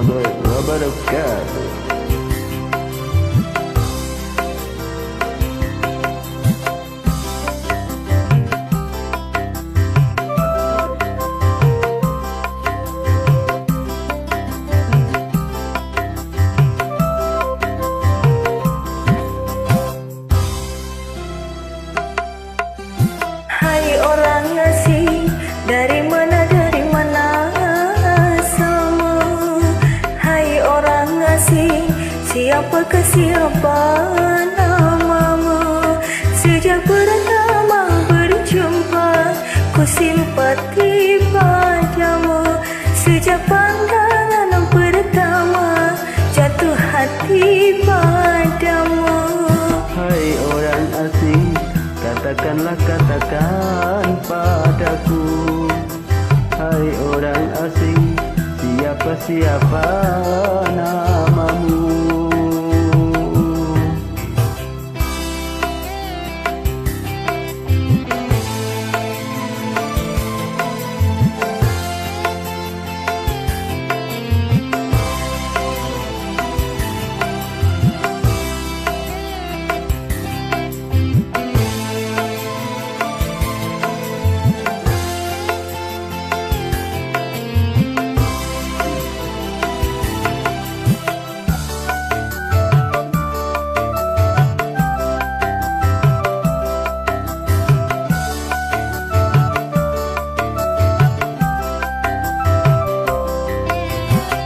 warahmatullahi wabarakatuh. Hai orang asing, dari mana asalmu? Hai orang asing, siapakah siapa namamu? Sejak pertama berjumpa, ku simpati padamu. Sejak pandangan pertama, jatuh hati padamu. Hai orang asing, katakan padaku. Hai orang asing, siapa namamu?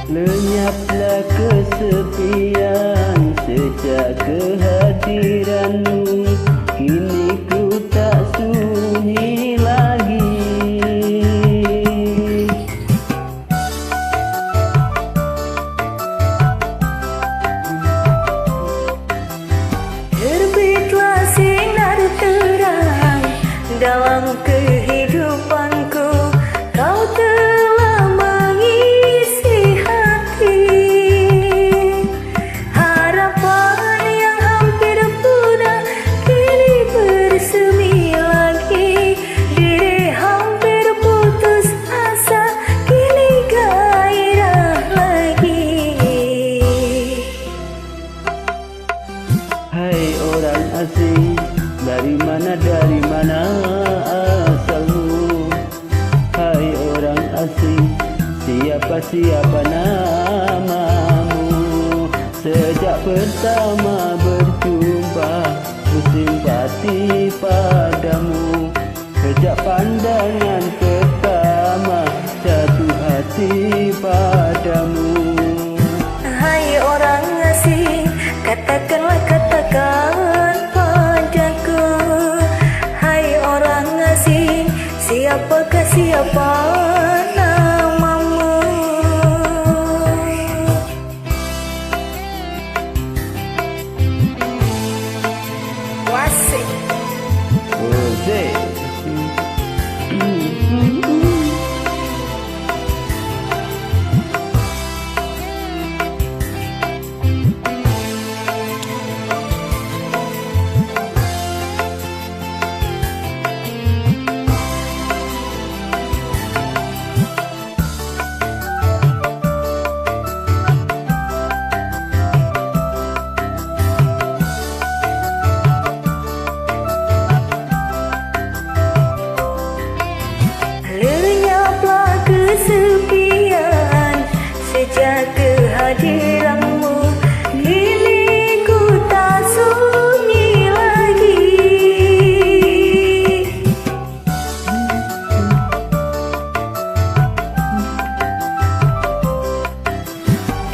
Lenyaplah kesepian sejak kehadiranmu. Kini ku tak sunyi lagi. Terbitlah sinar terang dalam kehidupanku. Kau telah mengisi hati. Harapan yang hampir punah kini bersemi lagi. Diri hampir putus asa, kini gairah lagi. Hai orang asing, dari mana asalmu? Hai orang asing, siapa namamu? Sejak pertama berjumpa, ku simpati padamu. Sejak pandangan pertama, jatuh hati padamu. Hai orang asing, katakan padaku. Hai orang asing, siapakah namamu? Wasik. Ose. Lenyaplah kesepian sejak kehadiranmu. Kini ku tak sunyi lagi.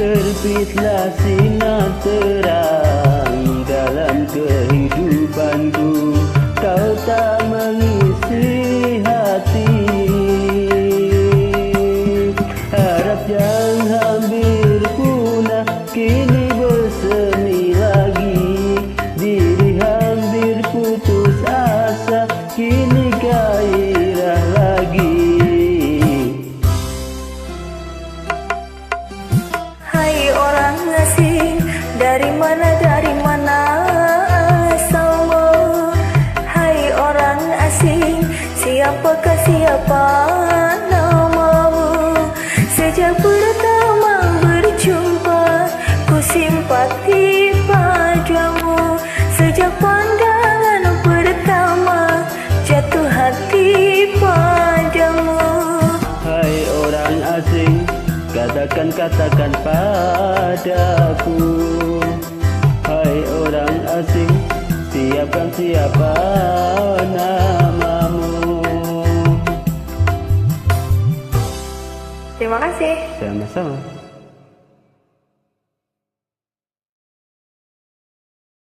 Terbitlah sinar terang dalam kehidupanku. Kau tak mengisi hati. Harap yang hampir punah kini bersemi lagi. Diri hampir putus asa, kini gairah lagi. Hai orang asing, dari mana asalmu? Hai orang asing, siapa namamu? Sejak pertama berjumpa, katakan padaku. Hai orang asing, siapkan siapa namamu. Terima kasih. Sama-sama.